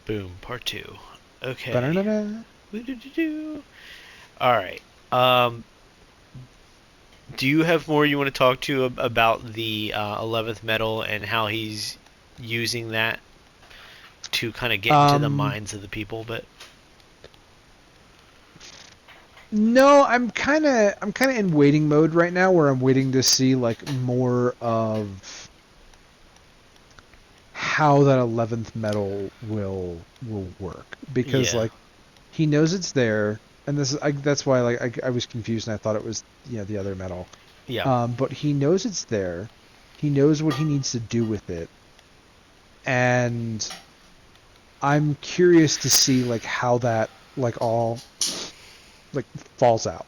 Boom, part two. Okay. Ba-da-da-da. Woo-doo-doo-doo. All right. Um, do you have more you want to talk to about the 11th metal and how he's using that to kind of get into the Um, minds of the people? But no, I'm kind of in waiting mode right now, where I'm waiting to see like more of how that 11th metal will work, because yeah, like he knows it's there, and that's why like I was confused and I thought it was the other metal. yeah. But he knows it's there. He knows what he needs to do with it, and I'm curious to see like how that like all like falls out,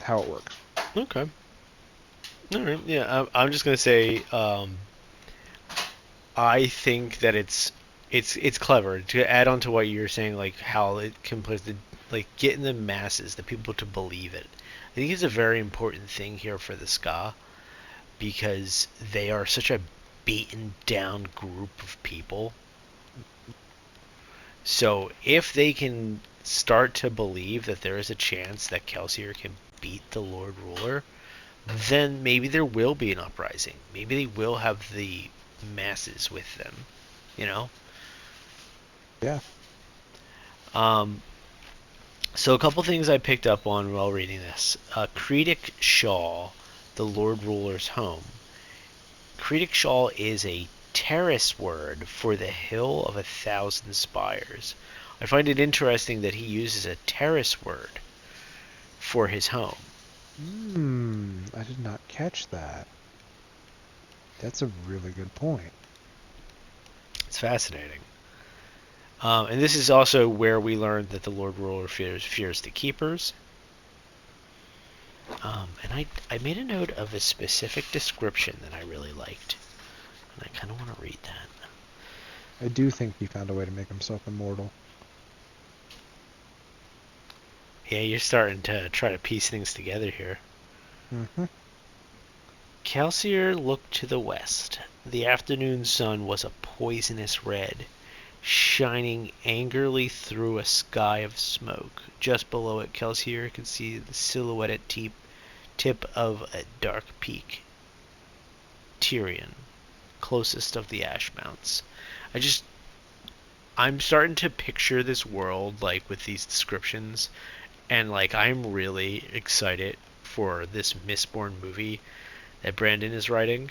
how it works. Okay. All right. Yeah, I'm just gonna say I think that it's clever to add on to what you're saying, like how it can put the like getting the masses, the people to believe it. I think it's a very important thing here for the ska because they are such a beaten down group of people. So if they can start to believe that there is a chance that Kelsier can beat the Lord Ruler, then maybe there will be an uprising. Maybe they will have the masses with them. You know. Yeah. Um, So a couple things I picked up on while reading this. Creedic Shaw, the Lord Ruler's home. Creedic Shaw is a terrace word for the hill of 1,000 spires. I find it interesting that he uses a terrace word for his home. I did not catch that. That's a really good point. It's fascinating. And this is also where we learned that the Lord Ruler fears the keepers. And I made a note of a specific description that I really liked. And I kind of want to read that. I do think he found a way to make himself immortal. Yeah, you're starting to try to piece things together here. Hmm. Kelsier looked to the west. The afternoon sun was a poisonous red, shining angrily through a sky of smoke. Just below it, Kelsier could see the silhouetted tip of a dark peak, Tyrion, closest of the ash mounts. I just I'm starting to picture this world like with these descriptions, and like I'm really excited for this Mistborn movie that Brandon is writing.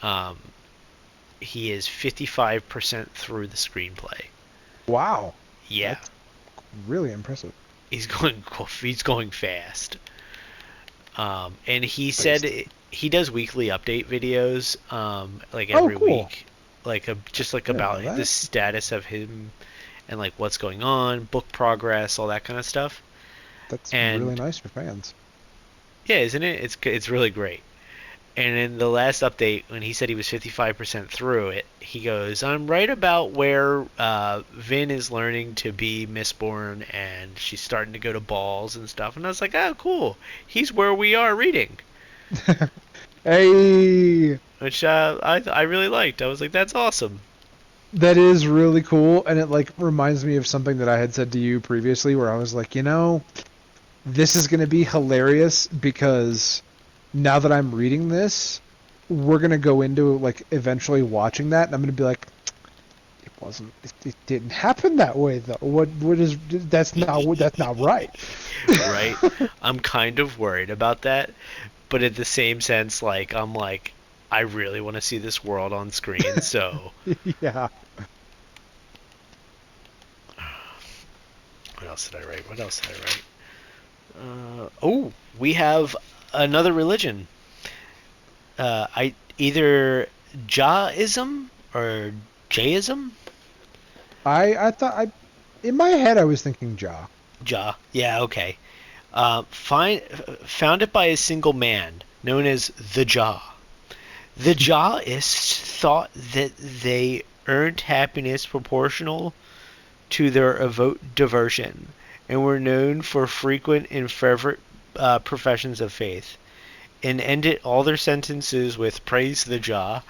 Um, he is 55% through the screenplay. Wow, Yeah, that's really impressive. he's going he's going fast. And he said Nice. he does weekly update videos, like Oh, every cool. week, like just like I didn't know about the that. status of him and like what's going on, book progress, all that kind of stuff. That's really And nice for fans. yeah, isn't it? It's really great. And in the last update, when he said he was 55% through it, he goes, I'm right about where Vin is learning to be Mistborn and she's starting to go to balls and stuff. And I was like, oh, cool. He's where we are reading, Hey, which I really liked. I was like, that's awesome. that is really cool, and it like reminds me of something that I had said to you previously, where I was like, this is going to be hilarious because now that I'm reading this, we're going to go into like eventually watching that, and I'm going to be like, it didn't happen that way though. What is that's not right. Right? I'm kind of worried about that. But in the same sense, like, I'm like, I really want to see this world on screen. So, Yeah. what else did I write? What else did I write? Oh, we have another religion. I either Jaism or Jaism. I thought I in my head I was thinking Ja. Ja. Yeah. Okay. Founded by a single man known as the Ja. The Jaists thought that they earned happiness proportional to their avowed devotion and were known for frequent and fervent professions of faith, and ended all their sentences with "Praise the Jah."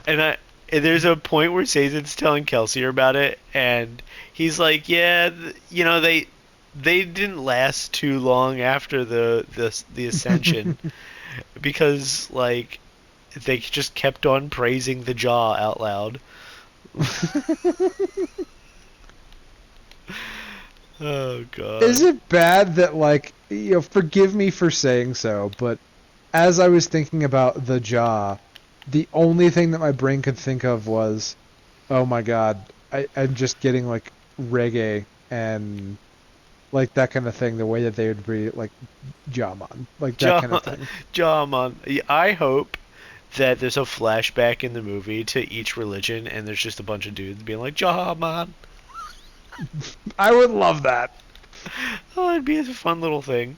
And And there's a point where Sazed's telling Kelsier about it, and he's like, "Yeah, they didn't last too long after the ascension because like they just kept on praising the jaw out loud." Oh Is god. it bad that, like, forgive me for saying so, but as I was thinking about the jaw, the only thing that my brain could think of was, oh my god, I'm just getting like reggae and like that kind of thing, the way that they would be like Jaman, like that Jaw, kind of thing. Jawman. I hope that there's a flashback in the movie to each religion, and there's just a bunch of dudes being like, Jawman. I would love that. Oh, it'd be a fun little thing.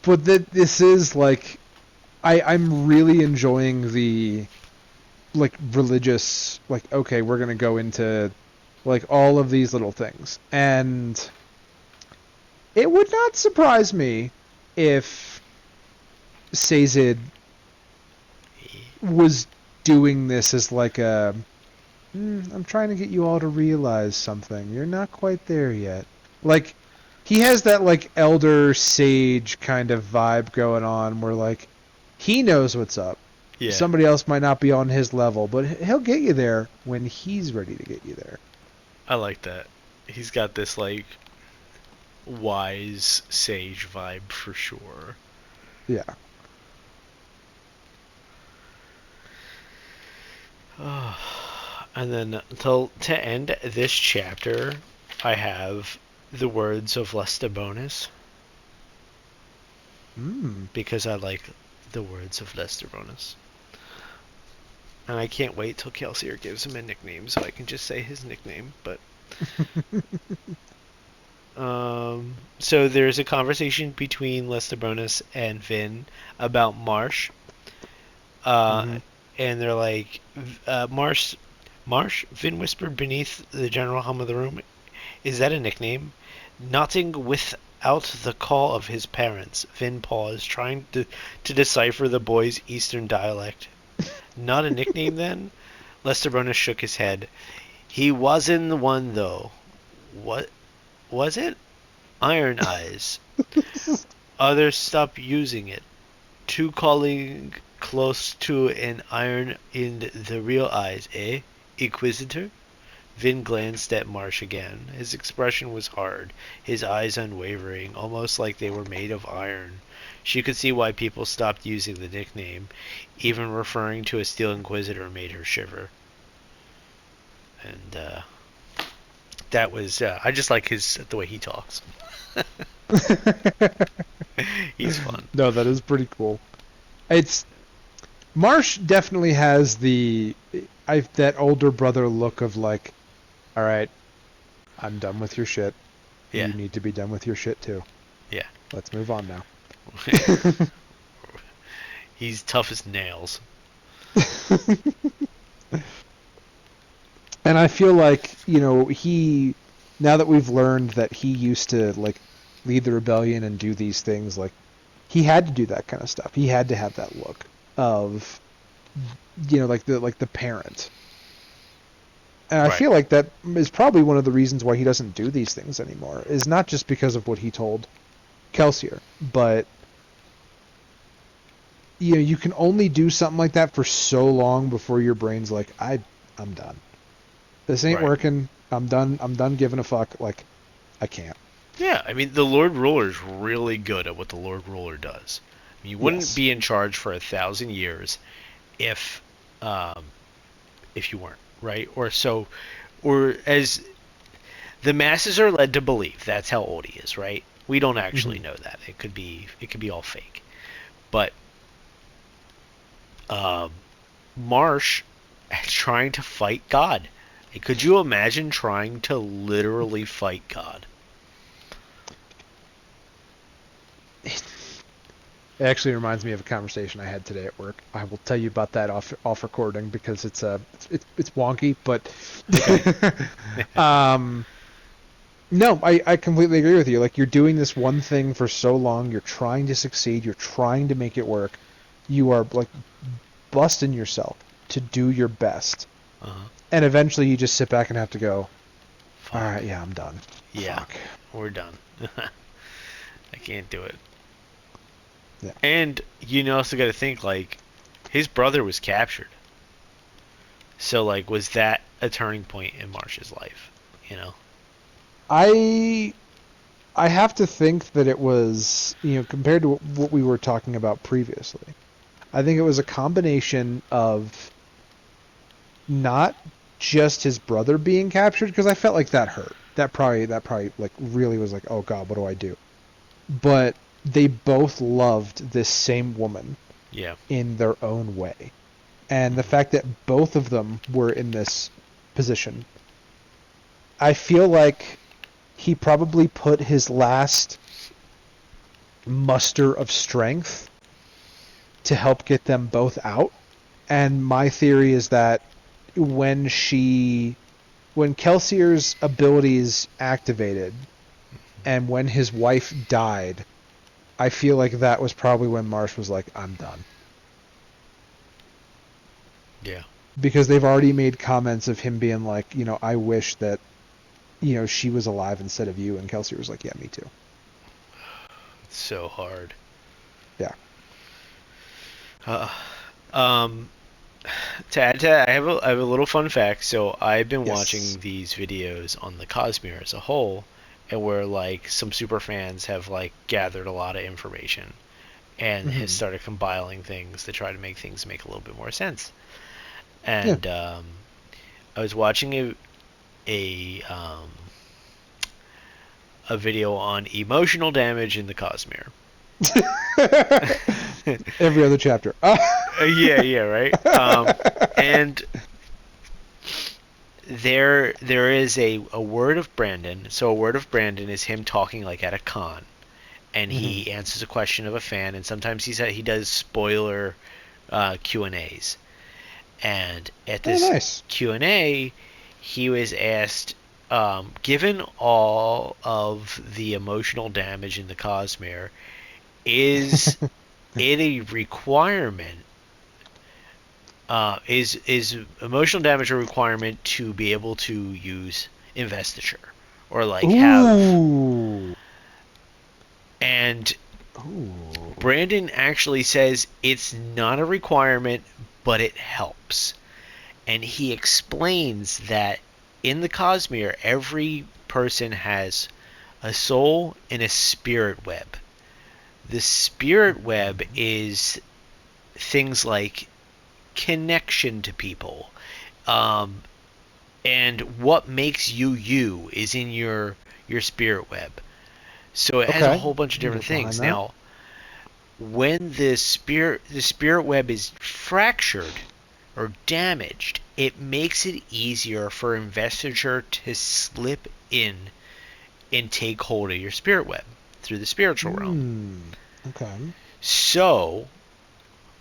But that this is like I'm really enjoying the like religious, like, okay, we're gonna go into like all of these little things. And it would not surprise me if Sazed was doing this as like a, I'm trying to get you all to realize something. You're not quite there yet. Like, he has that like elder sage kind of vibe going on where like he knows what's up. Yeah, Somebody else might not be on his level, but he'll get you there when he's ready to get you there. I like that. He's got this like wise sage vibe for sure. Yeah. And then to end this chapter, I have the words of Lestabonus Mm. because I like the words of Lestabonus. And I can't wait till Kelsier gives him a nickname so I can just say his nickname. But so there's a conversation between Lestabonus and Vin about Marsh. Mm-hmm. And they're like, Marsh. Vin whispered beneath the general hum of the room. Is that a nickname? Nothing without the call of his parents. Vin paused, trying to decipher the boy's Eastern dialect. Not a nickname then? Lester Bonus shook his head. He wasn't the one though. What was it? Iron Eyes. Others stopped using it. Two calling close to an iron in the real eyes, eh? Inquisitor? Vin glanced at Marsh again. His expression was hard, his eyes unwavering, almost like they were made of iron. She could see why people stopped using the nickname. Even referring to a Steel Inquisitor made her shiver. And that was I just like the way he talks. He's fun. No, that is pretty cool. It's Marsh definitely has that older brother look of like, all right, I'm done with your shit. Yeah, You need to be done with your shit too. yeah. Let's move on now. He's tough as nails. And I feel like, he, now that we've learned that he used to like lead the rebellion and do these things, like he had to do that kind of stuff. He had to have that look of, like the parent. And I Right. feel like that is probably one of the reasons why he doesn't do these things anymore. Is not just because of what he told Kelsier, but you can only do something like that for so long before your brain's like, I'm done. This ain't Right. working. I'm done. I'm done giving a fuck. Like, I can't. Yeah, I mean the Lord Ruler's really good at what the Lord Ruler does. I mean, you wouldn't Yes. be in charge for 1,000 years if um, if you weren't, right? Or as the masses are led to believe, that's how old he is, right? We don't actually Hmm. know that. It could be all fake. But um, Marsh trying to fight God. Could you imagine trying to literally fight God? It actually reminds me of a conversation I had today at work. I will tell you about that off recording because it's wonky, but Okay. um no, I completely agree with you. Like you're doing this one thing for so long, you're trying to succeed, you're trying to make it work, you are like busting yourself to do your best, Uh-huh. and eventually you just sit back and have to go, all Fuck. right, yeah, I'm done. Yeah, Fuck. we're done. I can't do it. Yeah. And you also got to think like his brother was captured. So like was that a turning point in Marsh's life, you know? I I have to think that it was, compared to what we were talking about previously. I think it was a combination of not just his brother being captured, because I felt like that hurt. That probably like really was like, oh God, what do I do? But they both loved this same woman Yeah. in their own way. And the Mhm. fact that both of them were in this position, I feel like he probably put his last muster of strength to help get them both out. And my theory is that when she when Kelsier's abilities activated and when his wife died, I feel like that was probably when Marsh was like, I'm done. Yeah. Because they've already made comments of him being like, I wish that, she was alive instead of you. And Kelsier was like, yeah, me too. It's so hard. Yeah. Uh, um to add to that, I have a little fun fact. So I've been Yes. watching these videos on the Cosmere as a whole, and where like some super fans have like gathered a lot of information and has Hmm. started compiling things to try to make things make a little bit more sense. Yeah. And I was watching a a video on emotional damage in the Cosmere. Every other chapter. Yeah, right. And there is a word of Brandon. So a word of Brandon is him talking like at a con, and Hmm. he answers a question of a fan, and sometimes he does spoiler Q&As. And at Oh, this nice. Q&A, he was asked, given all of the emotional damage in the Cosmere, is it a requirement? Is emotional damage a requirement to be able to use investiture or like have? Ooh. And Ooh. Brandon actually says it's not a requirement, but it helps. And he explains that in the Cosmere, every person has a soul and a spirit web. The spirit web is things like connection to people, um, and what makes you you is in your spirit web. So it has a Okay. whole bunch I of can different get behind things. that. Now, when the spirit web is fractured or damaged, it makes it easier for investiture to slip in and take hold of your spirit web through the spiritual realm. Hmm. Okay. So,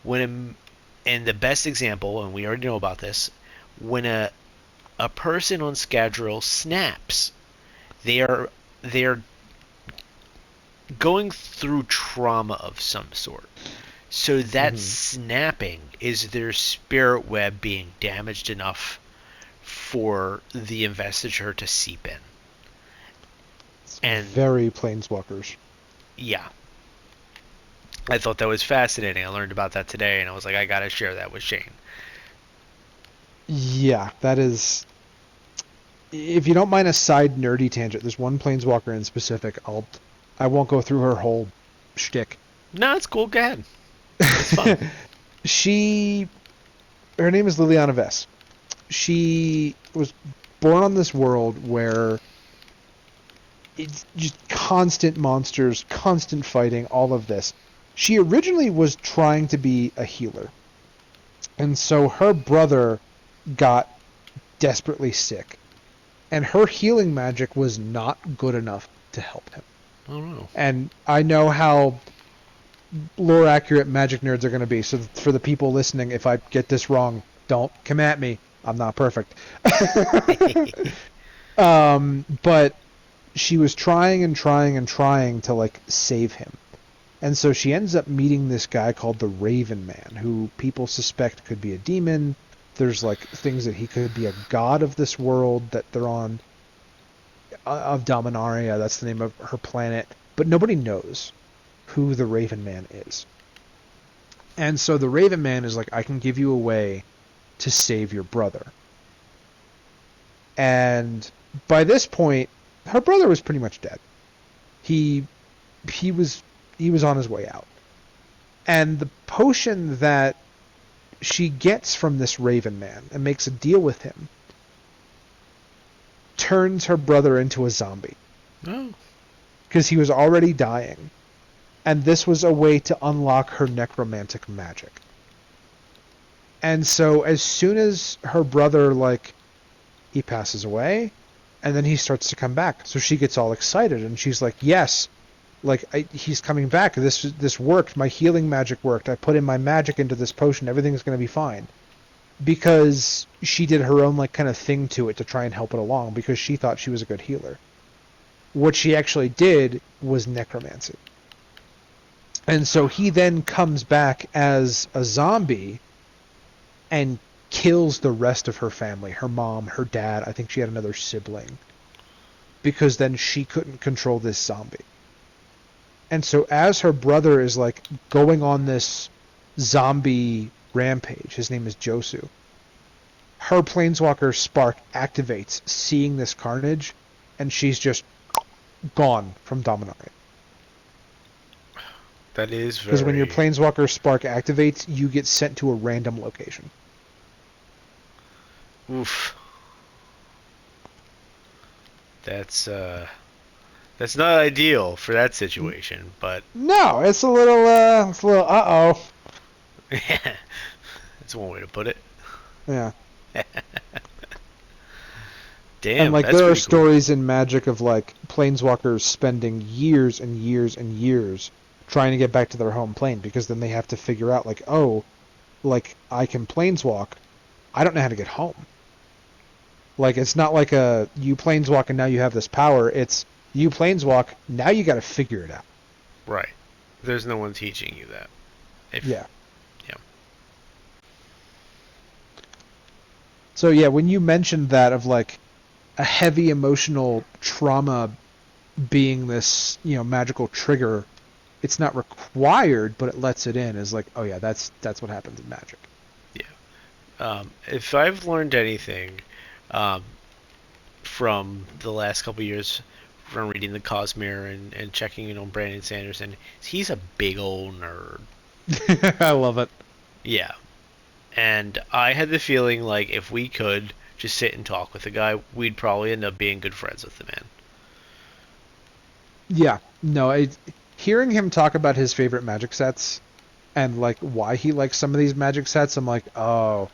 and the best example, and we already know about this, when a person on Scadrial snaps, they are going through trauma of some sort. So that Hmm. snapping is their spirit web being damaged enough for the investiture to seep in. It's And very planeswalkers. yeah, I thought that was fascinating. I learned about that today, and I was like, I gotta share that with Shane. Yeah, that is. If you don't mind a side nerdy tangent, there's one planeswalker in specific. I won't go through her whole shtick. No, it's cool. Go ahead. It's fun. she, her name is Liliana Vess. She was born on this world where it's just constant monsters, constant fighting, all of this. She originally was trying to be a healer. And so her brother got desperately sick. And her healing magic was not good enough to help him. I don't know. And I know how lore accurate magic nerds are going to be. So for the people listening, if I get this wrong, don't come at me. I'm not perfect. But she was trying and trying and trying to like save him. And so she ends up meeting this guy called the Raven Man, who people suspect could be a demon. There's like things that he could be a god of this world that they're on, of Dominaria. That's the name of her planet. But nobody knows who the Raven Man is. And so the Raven Man is like, I can give you a way to save your brother. And by this point, her brother was pretty much dead. He he was on his way out. And the potion that she gets from this Raven Man and makes a deal with him turns her brother into a zombie. Oh. Because he was already dying. And this was a way to unlock her necromantic magic. And so as soon as her brother, like, he passes away, and then he starts to come back. So she gets all excited, and she's like, yes, like, he's coming back. This worked. My healing magic worked. I put in my magic into this potion. Everything's going to be fine. Because she did her own, like, kind of thing to it to try and help it along, because she thought she was a good healer. What she actually did was necromancy. And so he then comes back as a zombie and kills the rest of her family. Her mom, her dad, I think she had another sibling. Because then she couldn't control this zombie. And so as her brother is like going on this zombie rampage, his name is Josu, her planeswalker Spark activates, seeing this carnage, and she's just gone from Dominaria. That is very... Because when your planeswalker Spark activates, you get sent to a random location. Oof. That's not ideal for that situation, but no, it's a little uh-oh. yeah, that's one way to put it. Yeah. Damn, and like that's there are pretty cool. stories in Magic of like planeswalkers spending years and years and years trying to get back to their home plane, because then they have to figure out like, oh, like I can planeswalk, I don't know how to get home. Like it's not like you planeswalk and now you have this power. It's you planeswalk, now you got to figure it out. Right. There's no one teaching you that. Yeah. Yeah. So yeah, when you mentioned that of like a heavy emotional trauma being this, magical trigger, it's not required, but it lets it in, is like, oh yeah, that's what happens in Magic. Yeah. If I've learned anything from the last couple years from reading the Cosmere and checking in on Brandon Sanderson, he's a big old nerd. I love it. Yeah. And I had the feeling like if we could just sit and talk with the guy, we'd probably end up being good friends with the man. Yeah. No, hearing him talk about his favorite Magic sets and like why he likes some of these Magic sets, I'm like, oh,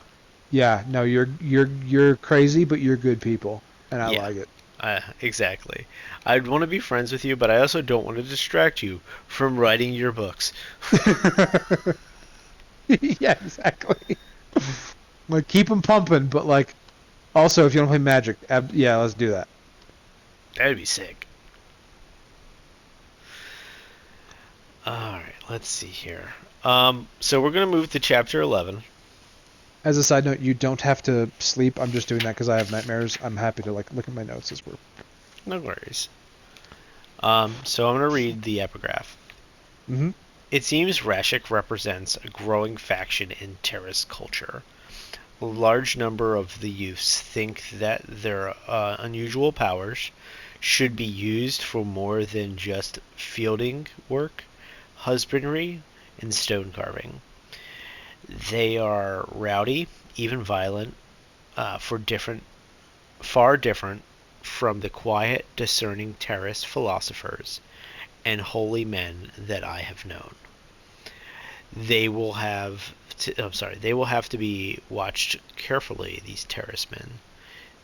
yeah, no, you're crazy, but you're good people, and I Yeah. like it. Exactly. I'd want to be friends with you, but I also don't want to distract you from writing your books. Yeah, exactly. Like keep them pumping, but like also if you don't play Magic, yeah, let's do that. That'd be sick. Alright, let's see here. So we're going to move to chapter 11. As a side note, you don't have to sleep. I'm just doing that because I have nightmares. I'm happy to like look at my notes as we're. No worries. So I'm going to read the epigraph. Mm-hmm. It seems Rashik represents a growing faction in Terrace culture. A large number of the youths think that their unusual powers should be used for more than just fielding work, husbandry, and stone carving. They are rowdy, even violent, far different from the quiet, discerning Terrace philosophers and holy men that I have known. They will have they will have to be watched carefully, these Terrace men.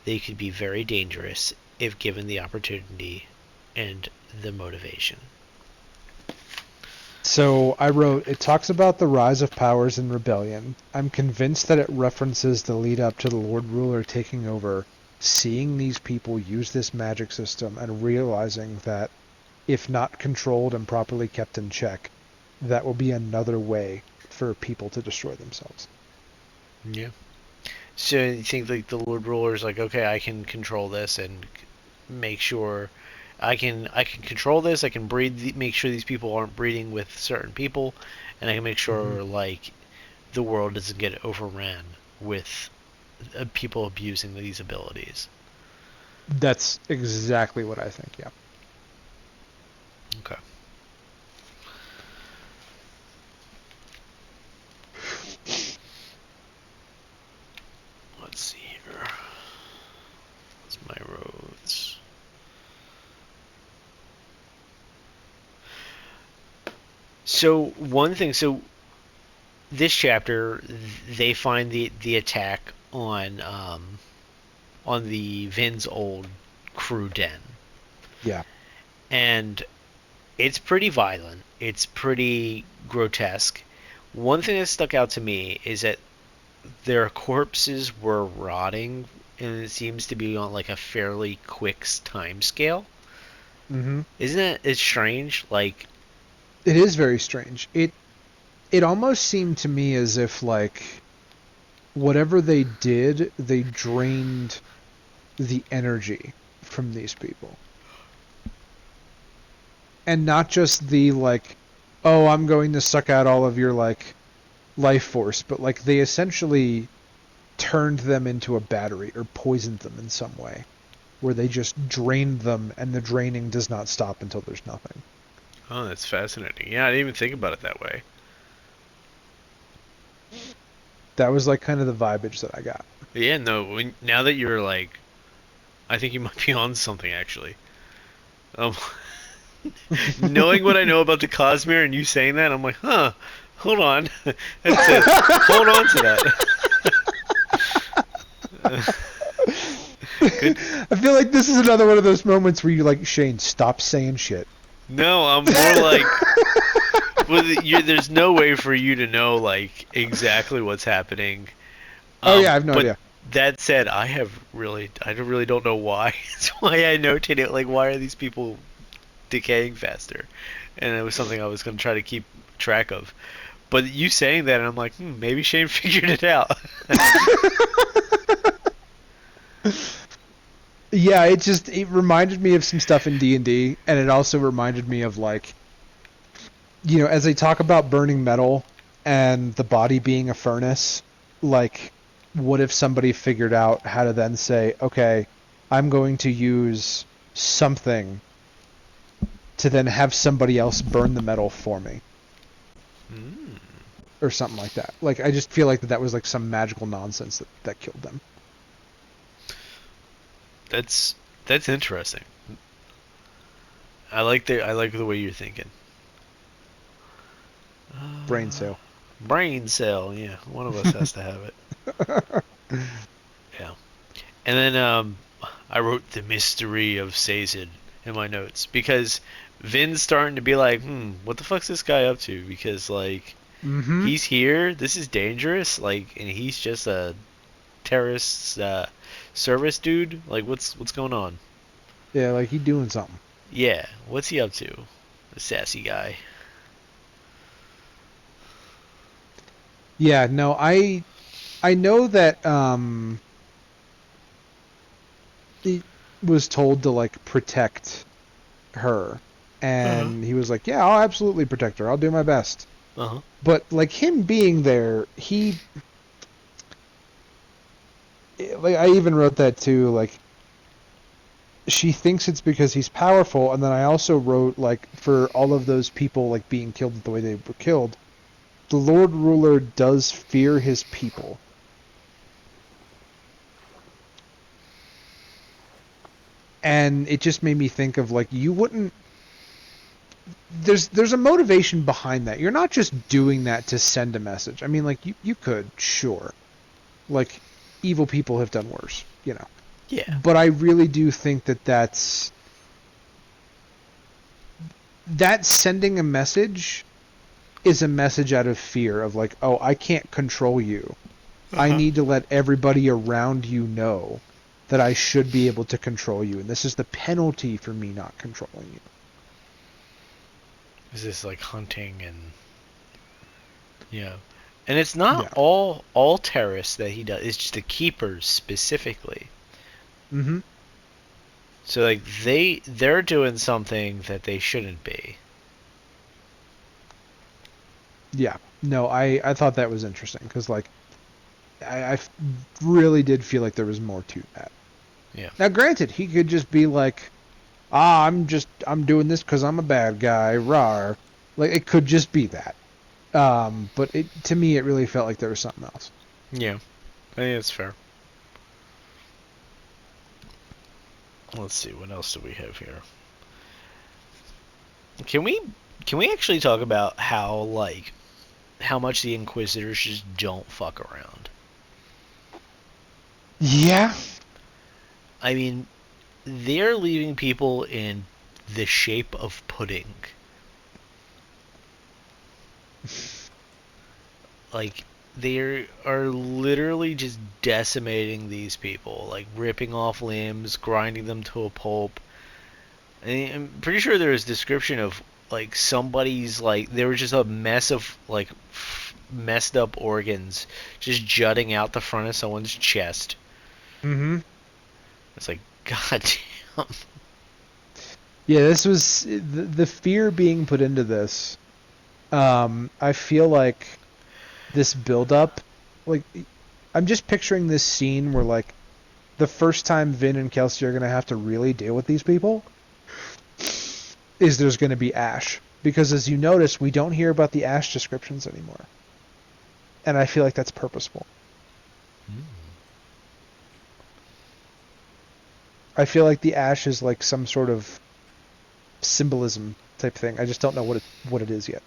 They could be very dangerous if given the opportunity and the motivation. So I wrote, it talks about the rise of powers in rebellion. I'm convinced that it references the lead up to the Lord Ruler taking over, seeing these people use this magic system and realizing that if not controlled and properly kept in check, that will be another way for people to destroy themselves. Yeah. So you think like the Lord Ruler is like, okay, I can control this and make sure I can control this. I can make sure these people aren't breeding with certain people, and I can make Mm-hmm. sure like the world doesn't get overran with people abusing these abilities. That's exactly what I think. Yeah. Okay. Let's see here. What's my roads? So one thing. So this chapter, they find the attack on the Vin's old crew den, Yeah. and it's pretty violent. It's pretty grotesque. One thing that stuck out to me is that their corpses were rotting, and it seems to be on like a fairly quick time scale. Mm-hmm. Isn't it? It's strange. Like, It is very strange. It almost seemed to me as if like whatever they did, they drained the energy from these people. And not just the like, oh, I'm going to suck out all of your like life force, but like they essentially turned them into a battery or poisoned them in some way, where they just drained them and the draining does not stop until there's nothing. oh, that's fascinating. Yeah, I didn't even think about it that way. That was like kind of the vibage that I got. Yeah, no. Now that you're like, I think you might be on something actually. Um, knowing what I know about the Cosmere and you saying that, I'm like, huh. Hold on. That's it. Hold on to that. Good. I feel like this is another one of those moments where you like Shane, stop saying shit. No, I'm more like, well, there's no way for you to know like exactly what's happening. Oh yeah, I have no But idea. that said, I really don't know why. That's why I noted it. Like, why are these people decaying faster? And it was something I was going to try to keep track of. But you saying that, and I'm like, maybe Shane figured it out. Yeah, it reminded me of some stuff in D&D, and it also reminded me of like, as they talk about burning metal and the body being a furnace, like what if somebody figured out how to then say, okay, I'm going to use something to then have somebody else burn the metal for me mm, or something like that. Like I just feel like that was like some magical nonsense that killed them. that's that's interesting. I like the way you're thinking. Brain Uh, sale. brain cell, yeah. One of us has to have it. Yeah. And then I wrote the mystery of Sazed in my notes because Vin's starting to be like, what the fuck's this guy up to? Because like Mm-hmm. he's here, this is dangerous, like, and he's just a terrorist service dude. Like, what's going on? Yeah, like he doing something. Yeah, what's he up to? The sassy guy. Yeah, no, I know that he was told to like protect her, Uh huh. and he was like, "Yeah, I'll absolutely protect her. I'll do my best." Uh huh. But like him being there, like I even wrote that too. Like she thinks it's because he's powerful, and then I also wrote like for all of those people like being killed the way they were killed, the Lord Ruler does fear his people. And it just made me think of like you wouldn't there's a motivation behind that. You're not just doing that to send a message. I mean, like you could, sure. Like evil people have done worse. Yeah. But I really do think that that sending a message is a message out of fear of like, oh, I can't control you. Uh I huh. need to let everybody around you know that I should be able to control you, and this is the penalty for me not controlling you. Is this like hunting and? Yeah. And it's not Yeah. all terrorists that he does. It's just the keepers specifically. Mm-hmm. So like they're doing something that they shouldn't be. Yeah. No, I thought that was interesting because like I really did feel like there was more to that. Yeah. Now, granted, he could just be like, I'm doing this because I'm a bad guy, rar. Like it could just be that. But to me, it really felt like there was something else. Yeah. I think that's fair. Let's see, what else do we have here? Can we can we actually talk about how much the Inquisitors just don't fuck around? Yeah. I mean, they're leaving people in the shape of pudding. Like they are literally just decimating these people, like ripping off limbs, grinding them to a pulp. I'm pretty sure there was description of like somebody's like there was just a mess of like messed up organs just jutting out the front of someone's chest. Mm-hmm. It's like god damn. Yeah, this was the fear being put into this. I feel like this buildup, like I'm just picturing this scene where like the first time Vin and Kelsey are gonna have to really deal with these people is there's gonna be Ash. Because as you notice, we don't hear about the Ash descriptions anymore. And I feel like that's purposeful. I feel like the Ash is like some sort of symbolism type thing. I just don't know what it is yet.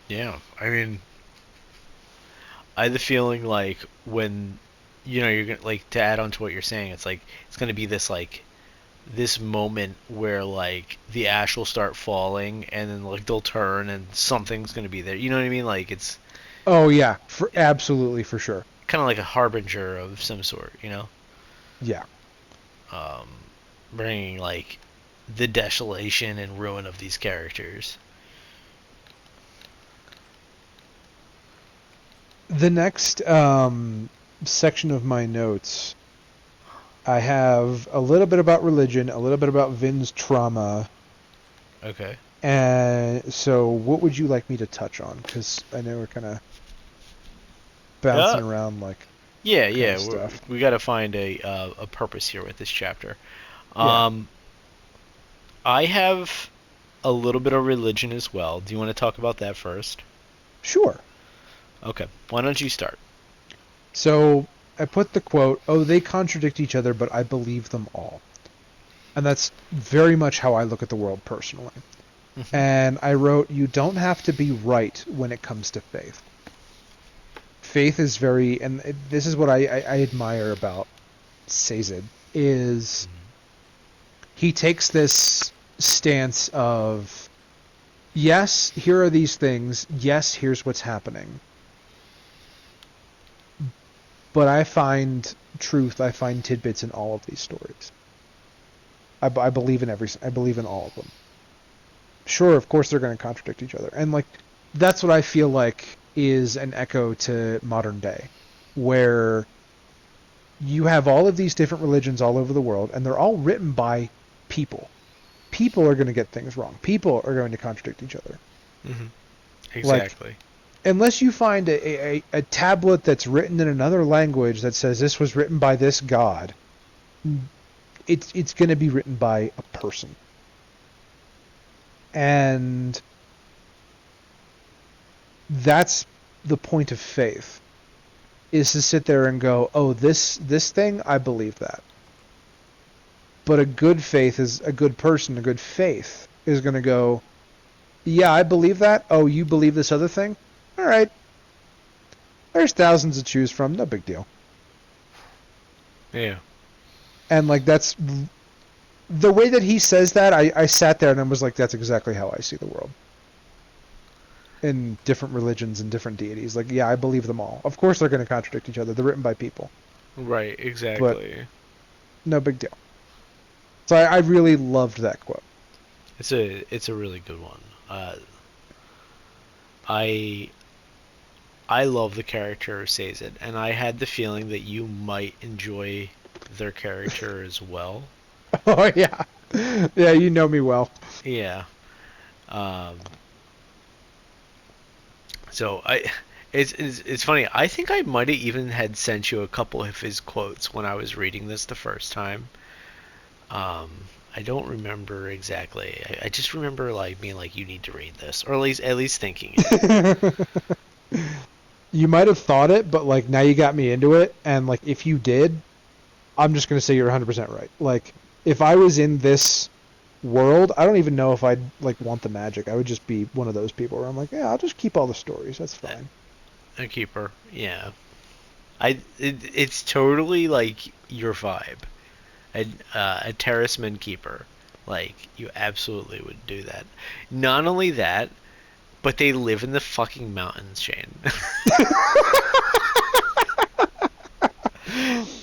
Yeah, I mean, I had the feeling like when you're gonna like to add on to what you're saying, it's like it's gonna be this like this moment where like the ash will start falling and then like they'll turn and something's gonna be there. You know what I mean? Like it's Oh yeah, for absolutely for sure. kind of like a harbinger of some sort. You know, Yeah. um, bringing like the desolation and ruin of these characters. The next section of my notes, I have a little bit about religion, a little bit about Vin's trauma, Okay. and so what would you like me to touch on? Because I know we're kind of Uh, bouncing around like yeah, kind yeah. of stuff. We got to find a purpose here with this chapter. Yeah, Um, I have a little bit of religion as well. Do you want to talk about that first? sure. Okay. Why don't you start? So I put the quote, "Oh, they contradict each other, but I believe them all." And that's very much how I look at the world personally. Hmm. And I wrote, "You don't have to be right when it comes to faith." Faith is very, and this is what I admire about Sazed, is he takes this stance of, yes, here are these things, yes, here's what's happening, but I find truth, I find tidbits in all of these stories. I believe in I believe in all of them. Sure, of course they're going to contradict each other, and like that's what I feel like is an echo to modern day, where you have all of these different religions all over the world, and they're all written by people. People are going to get things wrong. People are going to contradict each other. Hmm. Like, Exactly. unless you find a tablet that's written in another language that says this was written by this god, it's going to be written by a person. And that's the point of faith, is to sit there and go, oh, this thing, I believe that. But a good faith is a good person, a good faith is going to go, yeah, I believe that. Oh, you believe this other thing? All right. There's thousands to choose from. No big deal. Yeah. And like that's the way that he says that. I sat there and I was like, that's exactly how I see the world. In different religions and different deities. Like, yeah, I believe them all. Of course they're going to contradict each other. They're written by people. Right. But Exactly. no big deal. So I really loved that quote. It's a really good one. Uh, I I love the character of Sazed, and I had the feeling that you might enjoy their character as well. Oh yeah, yeah. You know me well. Yeah. Um, so it's funny. I think I might have even had sent you a couple of his quotes when I was reading this the first time. Um, I don't remember exactly. I just remember like being like, "You need to read this," or at least thinking it. You might have thought it, but like now you got me into it, and like if you did, I'm just gonna say you're 100% right. Like if I was in this world, I don't even know if I'd like want the magic. I would just be one of those people where I'm like, yeah, I'll just keep all the stories. That's fine. A keeper, yeah. It's totally like your vibe. A terraceman keeper, like you absolutely would do that. Not only that, but they live in the fucking mountains, Shane.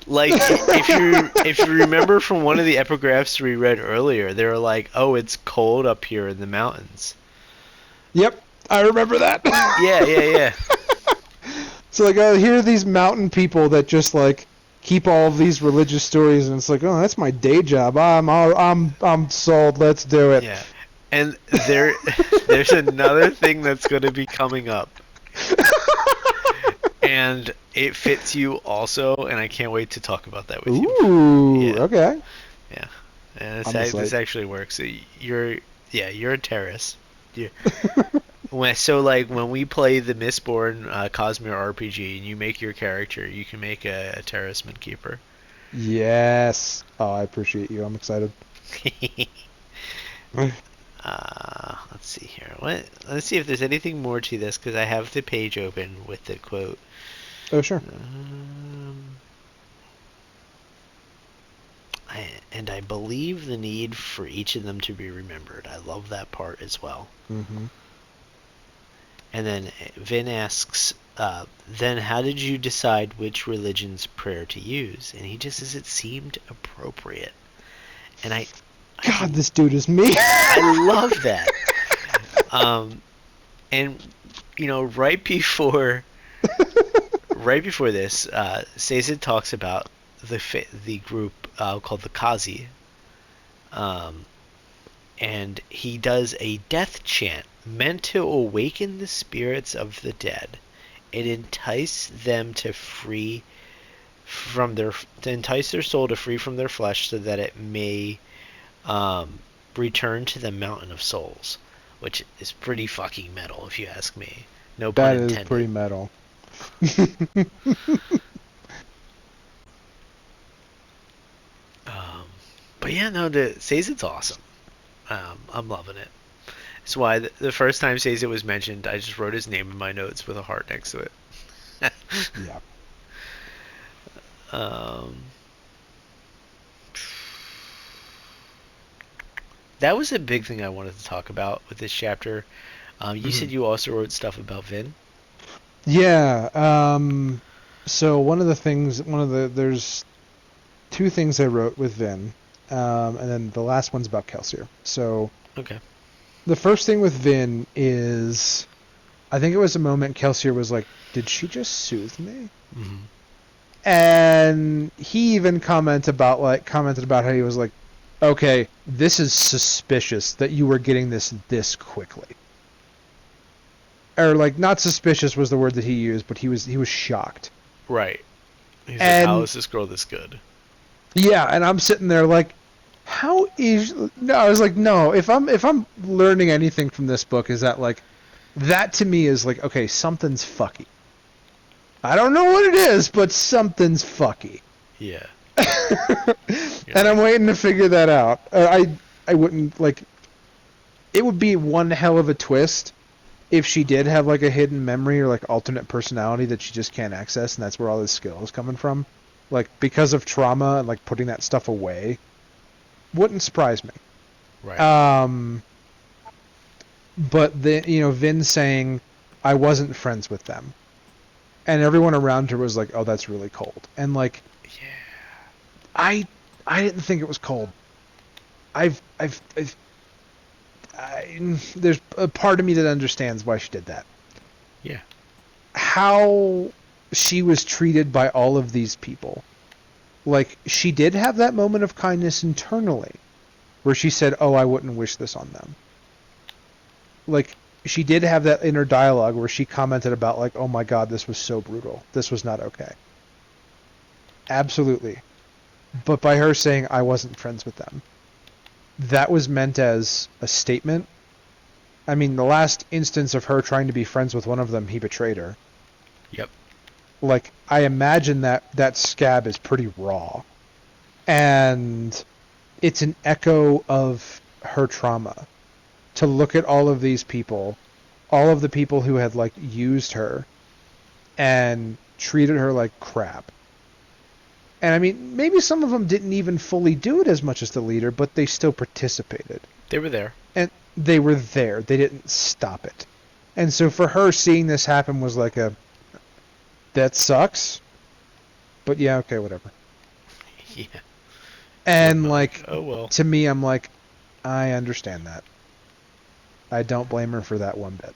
Like if you remember from one of the epigraphs we read earlier, they were like, "Oh, it's cold up here in the mountains." Yep, I remember that. Yeah, yeah, yeah. So like, here are these mountain people that just like keep all of these religious stories, and it's like, oh, that's my day job. I'm sold. Let's do it. Yeah. And there's another thing that's going to be coming up. And it fits you also, and I can't wait to talk about that with you. Ooh, Yeah. okay. Yeah. And I'm excited. this actually works. So you're a terrorist. You so like when we play the Mistborn Cosmere RPG and you make your character, you can make a terroristman keeper. Yes. Oh, I appreciate you. I'm excited. Let's see here. Let's see if there's anything more to this because I have the page open with the quote. Oh, sure. Um, and I believe the need for each of them to be remembered. I love that part as well. Mm-hmm. And then Vin asks, then how did you decide which religion's prayer to use? And he just says it seemed appropriate. And God, this dude is me. I love that. Um, and right before this, Sazed talks about the group called the Kazi, um, and he does a death chant meant to awaken the spirits of the dead and entice them to entice their soul to free from their flesh, so that it may um, return to the mountain of souls, which is pretty fucking metal if you ask me. No pun That is intended. pretty metal. Um, but yeah, no, the Sazed's awesome. I'm loving it. That's why the first time Sazed was mentioned, I just wrote his name in my notes with a heart next to it. Yeah. um, that was a big thing I wanted to talk about with this chapter. You Mm-hmm. said you also wrote stuff about Vin. Yeah. So there's two things I wrote with Vin, and then the last one's about Kelsier. So Okay. the first thing with Vin is, I think it was a moment Kelsier was like, "Did she just soothe me?" Mm-hmm. And he even commented about how he was like, "Okay, this is suspicious that you were getting this quickly." Or like, not suspicious was the word that he used, but he was shocked. Right. He's like, how And is this girl this good? yeah, and I'm sitting there like, how is no? I was like, no. If I'm learning anything from this book, is that like, that to me is like, okay, something's fucky. I don't know what it is, but something's fucky. Yeah. You're And I'm like, waiting to figure that out. I wouldn't like. It would be one hell of a twist if she did have like a hidden memory or like alternate personality that she just can't access, and that's where all this skill is coming from. Like because of trauma and like putting that stuff away, wouldn't surprise me. right. Um, but Vin saying I wasn't friends with them, and everyone around her was like, "Oh, that's really cold," and like Yeah. I I didn't think it was cold. I've there's a part of me that understands why she did that. Yeah. How she was treated by all of these people. Like, she did have that moment of kindness internally where she said, "Oh, I wouldn't wish this on them." Like, she did have that inner dialogue where she commented about, like, "Oh my God, this was so brutal. This was not okay." Absolutely. But by her saying, "I wasn't friends with them," that was meant as a statement. I mean, the last instance of her trying to be friends with one of them, he betrayed her. Yep. Like, I imagine that scab is pretty raw. And it's an echo of her trauma to look at all of these people, all of the people who had like used her and treated her like crap. And I mean, maybe some of them didn't even fully do it as much as the leader, but they still participated. They were there. And they were there. They didn't stop it. And so for her, seeing this happen was like that sucks, but yeah, okay, whatever. Yeah. Pretty And much. like, Oh well. to me, I'm like, I understand that. I don't blame her for that one bit.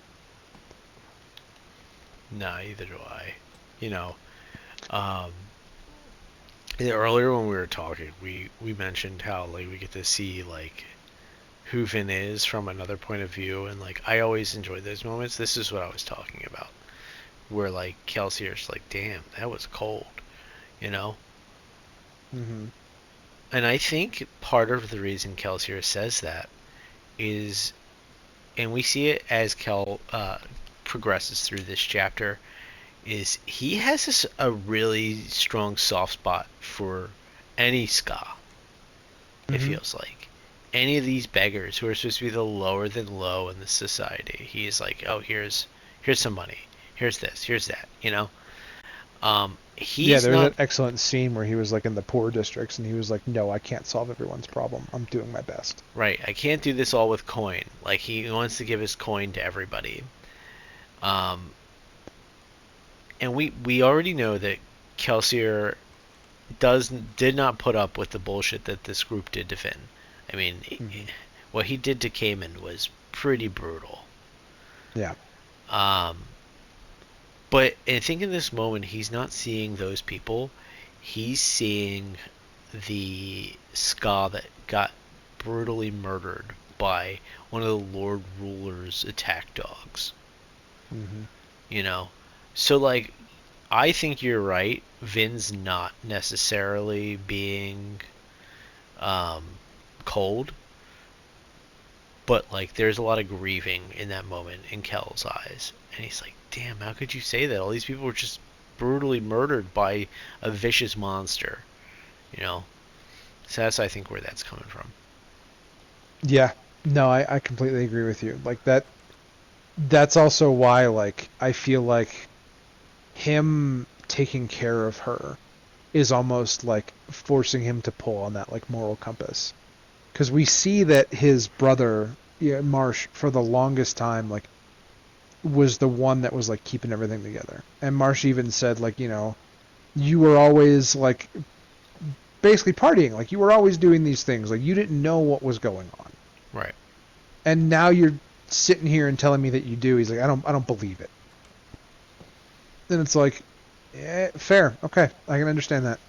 Nah, either do I. You know, um, earlier when we were talking, we mentioned how like we get to see like who Vin is from another point of view, and like I always enjoy those moments. This is what I was talking about, where like Kelsier's like, "Damn, that was cold," you know. Mm-hmm. And I think part of the reason Kelsier says that is, and we see it as Kel progresses through this chapter, is he has a really strong soft spot for any ska. It Mm-hmm. feels like any of these beggars who are supposed to be the lower than low in the society. He's like, oh, here's some money, here's this, here's that. You know, Yeah, he's there was not that excellent scene where he was like in the poor districts and he was like, "No, I can't solve everyone's problem. I'm doing my best." right. I can't do this all with coin. Like he wants to give his coin to everybody. Um, and we already know that Kelsier did not put up with the bullshit that this group did to Finn. I mean, Mm-hmm. what he did to Cayman was pretty brutal. Yeah. Um, but I think in this moment he's not seeing those people. He's seeing the Ska that got brutally murdered by one of the Lord Ruler's attack dogs. Mm-hmm. You know, so like I think you're right. Vin's not necessarily being um, cold, but like there's a lot of grieving in that moment in Kel's eyes, and he's like, "Damn, how could you say that? All these people were just brutally murdered by a vicious monster." You know, so that's I think where that's coming from. Yeah. No, I completely agree with you. Like that's also why like I feel like him taking care of her is almost like forcing him to pull on that like moral compass. Because we see that his brother, yeah, Marsh, for the longest time, like was the one that was like keeping everything together. And Marsh even said like, you were always like basically partying, like you were always doing these things, like you didn't know what was going on. Right. And now you're sitting here and telling me that you do. He's like, I don't believe it. Then it's like, fair, okay, I can understand that.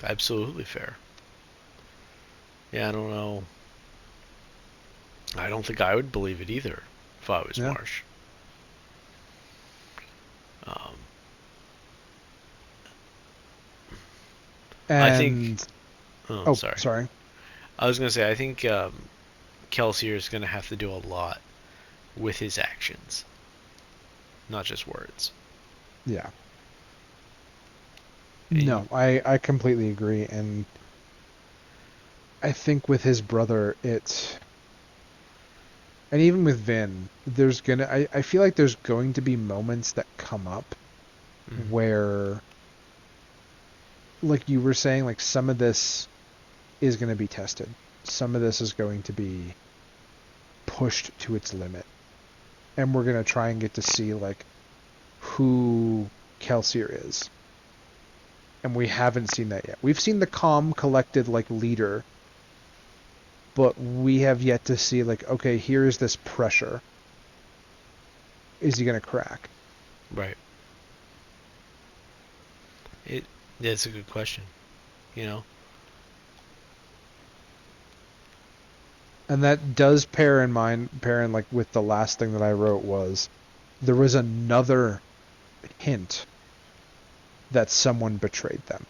Absolutely fair. Yeah, I don't know. I don't think I would believe it either if I was Yeah. Marsh. Um, I think. And Oh, oh, sorry. sorry. I was gonna say I think Kelsier is gonna have to do a lot with his actions, not just words. Yeah. And No, I completely agree. And I think with his brother, and even with Vin, I feel like there's going to be moments that come up mm, where, like you were saying, like some of this is going to be tested. Some of this is going to be pushed to its limit. And we're going to try and get to see, like, who Kelsier is. And we haven't seen that yet. We've seen the calm, collected, like, leader but we have yet to see, like, okay, here is this pressure. Is he going to crack? Right. It. That's a good question. You know. And that does pair in like with the last thing that I wrote was there was another hint that someone betrayed them.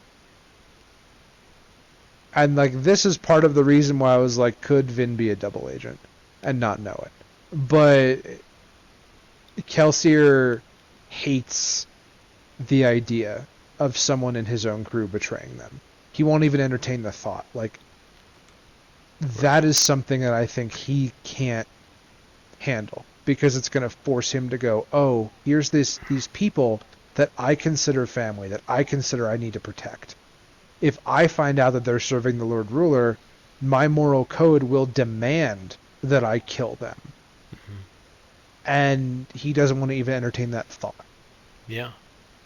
And like this is part of the reason why I was like, could Vin be a double agent and not know it? But Kelsier hates the idea of someone in his own crew betraying them. He won't even entertain the thought. Like Right. that is something that I think he can't handle because it's going to force him to go, oh, here's these people that I consider family, that I consider I need to protect. If I find out that they're serving the Lord Ruler, my moral code will demand that I kill them. Hmm. And he doesn't want to even entertain that thought. Yeah.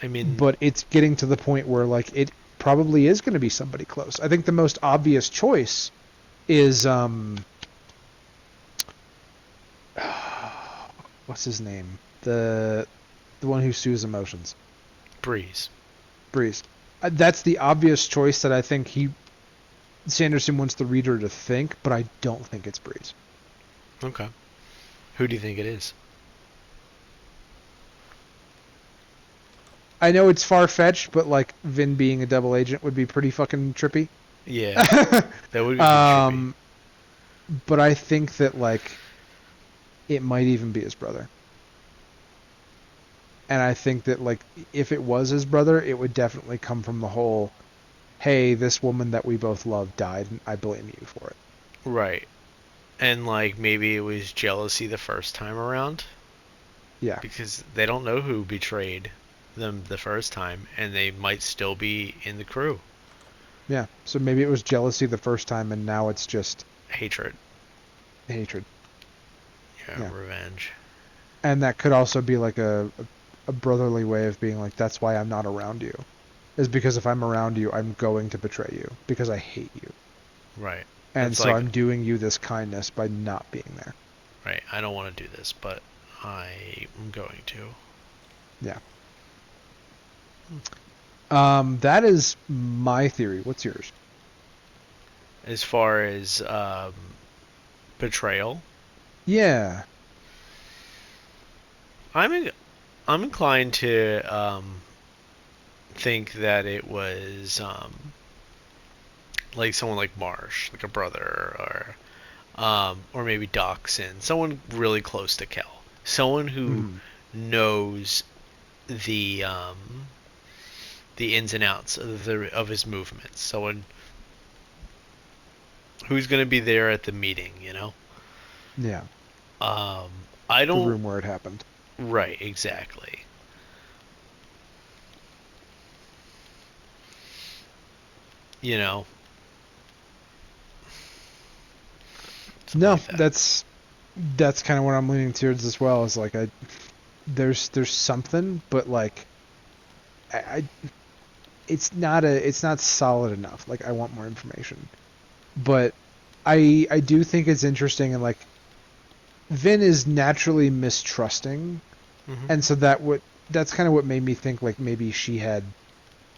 I mean, But it's getting to the point where like it probably is going to be somebody close. I think the most obvious choice is what's his name? The one who sues emotions. Breeze. Breeze. That's the obvious choice that I think Sanderson wants the reader to think, but I don't think it's Breeze. Okay. Who do you think it is? I know it's far fetched, but like Vin being a double agent would be pretty fucking trippy. Yeah. That would be pretty trippy. um, but I think that like it might even be his brother. And I think that like if it was his brother, it would definitely come from the whole, hey, this woman that we both love died, and I blame you for it. Right. And like maybe it was jealousy the first time around Yeah, because they don't know who betrayed them the first time and they might still be in the crew. yeah. So maybe it was jealousy the first time, and now it's just Hatred. hatred. Yeah, Yeah, revenge. and that could also be like a brotherly way of being like, that's why I'm not around you. Is because if I'm around you, I'm going to betray you because I hate you. Right. And It's so like, I'm doing you this kindness by not being there. right, I don't want to do this, but I'm going to. Yeah. That is my theory. What's yours? As far as betrayal, Yeah. I'm in, I'm inclined to think that it was like someone like Marsh, like a brother, or maybe Dachshund, someone really close to Kel, someone who Mm-hmm. knows the the ins and outs of his movements, someone who's going to be there at the meeting, you know. Yeah. Um, I The don't. room where it happened. Right, exactly. You know, something No, like that. that's kind of what I'm leaning towards as well. Is like there's something, but like I it's not solid enough. Like I want more information. But I do think it's interesting and like Vin is naturally mistrusting, Hmm. and so that's kind of what made me think like maybe she had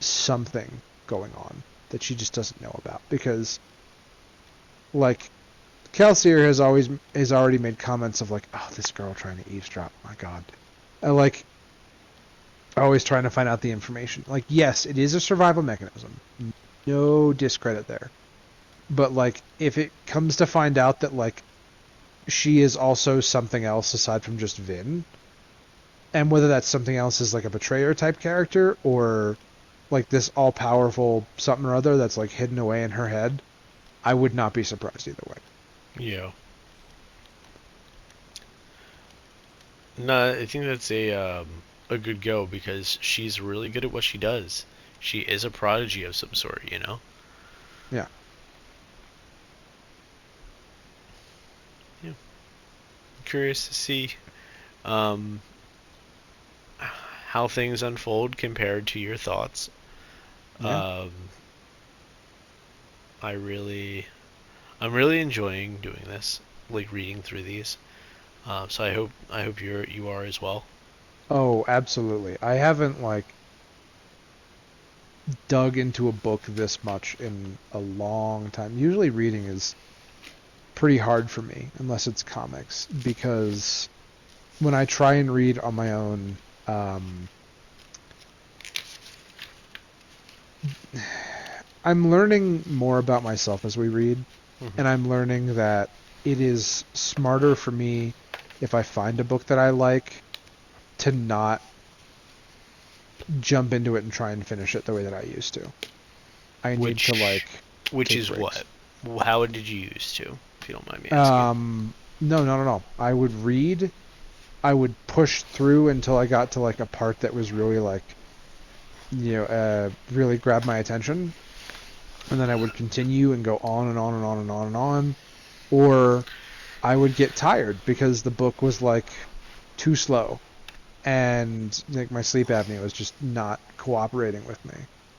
something going on that she just doesn't know about because like Kelsier has already made comments of like, oh, this girl trying to eavesdrop, my god, and like always trying to find out the information. Like, yes, it is a survival mechanism, no discredit there, but like if it comes to find out that like she is also something else aside from just Vin, and whether that something else is like a betrayer type character or like this all powerful something or other that's like hidden away in her head, I would not be surprised either way. Yeah. No, I think that's a good go because she's really good at what she does. She is a prodigy of some sort, you know. Yeah. Yeah. Curious to see um, how things unfold compared to your thoughts. Yeah. Um, I really, I'm really enjoying doing this, like reading through these. So I hope you are as well. Oh, absolutely. I haven't like dug into a book this much in a long time. Usually reading is pretty hard for me unless it's comics because when I try and read on my own, um, I'm learning more about myself as we read, and Hmm. I'm learning that it is smarter for me if I find a book that I like to not jump into it and try and finish it the way that I used to. I need to Which like which take is breaks. what? How did you used to? If you don't mind me asking. No, no, no, no. I would read, I would push through until I got to like a part that was really like, really grabbed my attention, and then I would continue and go on and on and on and on and on, or I would get tired because the book was like too slow and like my sleep apnea was just not cooperating with me,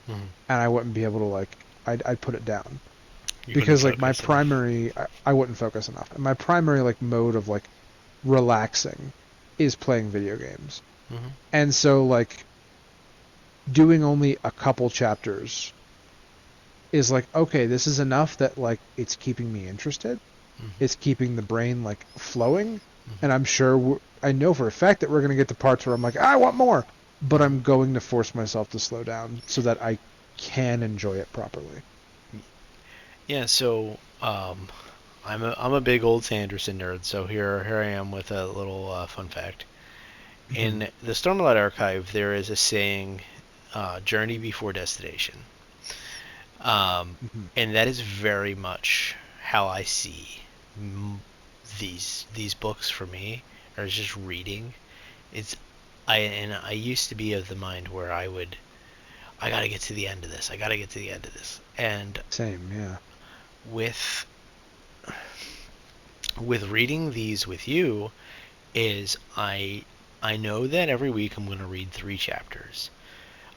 Hmm. and I wouldn't be able to like I'd put it down You couldn't because like my focus enough. primary I wouldn't focus enough. And my primary like mode of like relaxing is playing video games. Hmm. And so like doing only a couple chapters is like okay, this is enough that like it's keeping me interested. It's Hmm. keeping the brain like flowing, and I'm Hmm. sure I know for a fact that we're going to get to parts where I'm like I want more, but I'm Hmm. going to force myself to slow down so that I can enjoy it properly. Yeah. So I'm a big old Sanderson nerd. So here I am with a little fun fact. Hmm. In the Stormlight Archive, there is a saying, "Journey before destination," Hmm. and that is very much how I see m- these books for me, or just reading. It's I used to be of the mind where I gotta get to the end of this. I gotta get to the end of this. And Same, yeah. with with reading these with you is I know that every week I'm gonna read 3 chapters.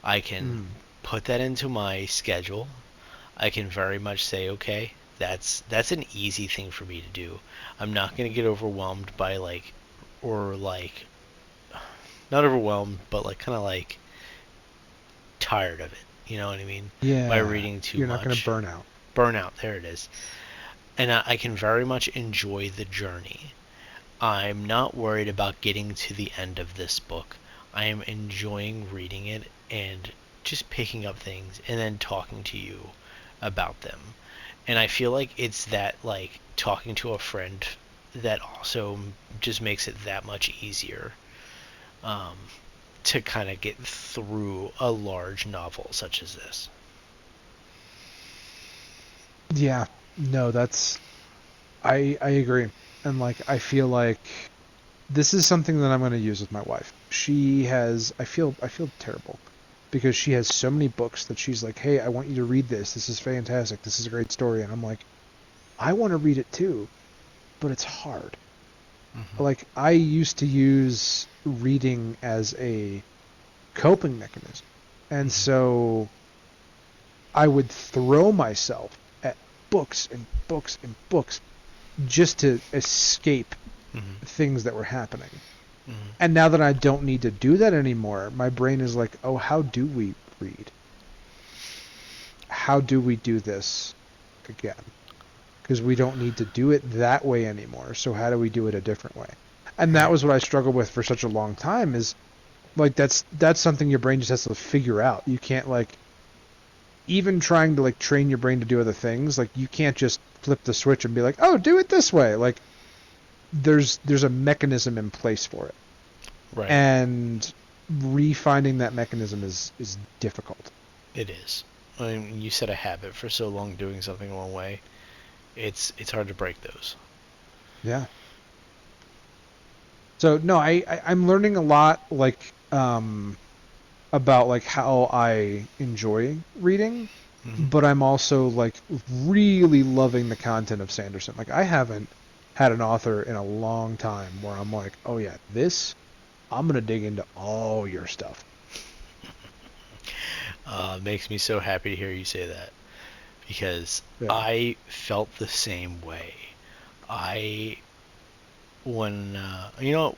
I can Mm. put that into my schedule. I can very much say, okay, that's an easy thing for me to do. I'm not gonna get overwhelmed by like not overwhelmed, but like kind of like tired of it. You know what I mean? By Yeah, reading too you're not going to much. burn out. Burnout, there it is. And I can very much enjoy the journey. I'm not worried about getting to the end of this book. I am enjoying reading it and just picking up things and then talking to you about them. And I feel like it's that like talking to a friend that also just makes it that much easier um, to kind of get through a large novel such as this. Yeah, no, that's I agree. And like I feel like this is something that I'm going to use with my wife. She has I feel terrible because she has so many books that she's like, "Hey, I want you to read this. This is fantastic. This is a great story." And I'm like, "I want to read it too, but it's hard." Hmm. Like I used to use reading as a coping mechanism. And Hmm. so I would throw myself at books and books and books just to escape Hmm. things that were happening. Hmm. And now that I don't need to do that anymore, my brain is like, oh, how do we read? How do we do this again? Because we don't need to do it that way anymore. So how do we do it a different way? And that Right. was what I struggled with for such a long time is like that's something your brain just has to figure out. You can't like even trying to like train your brain to do other things, like you can't just flip the switch and be like, "Oh, do it this way." Like there's a mechanism in place for it. Right. And refinding that mechanism is difficult. It is. I mean, you set a habit for so long doing something one way. It's hard to break those. Yeah. So no, I'm learning a lot like about like how I enjoy reading, Hmm. but I'm also like really loving the content of Sanderson. Like I haven't had an author in a long time where I'm like, "Oh yeah, this I'm gonna dig into all your stuff." Makes me so happy to hear you say that because Yeah. I felt the same way. When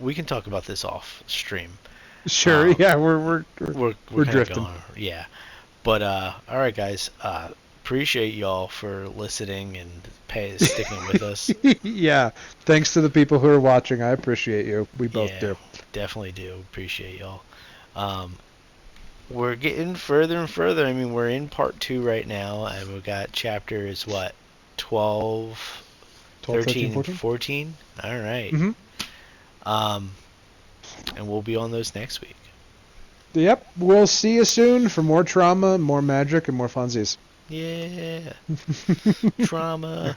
we can talk about this off stream. Sure. Yeah, we're We're kind of drifting. going, yeah. But all right, guys. Appreciate y'all for listening and sticking with us. Yeah. Thanks to the people who are watching. I appreciate you. We both Yeah, do. definitely do appreciate y'all. We're getting further and further. I mean, we're in part 2 right now, and we've got chapters, what, 12, 12, 13, 13, and 14? 14? All right. Mm-hmm. And we'll be on those next week. Yep. We'll see you soon for more trauma, more magic, and more funsies. Yeah. Trauma.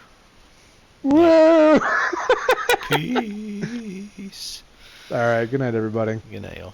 Whoa! Peace. All right. Good night, everybody. Good night, y'all.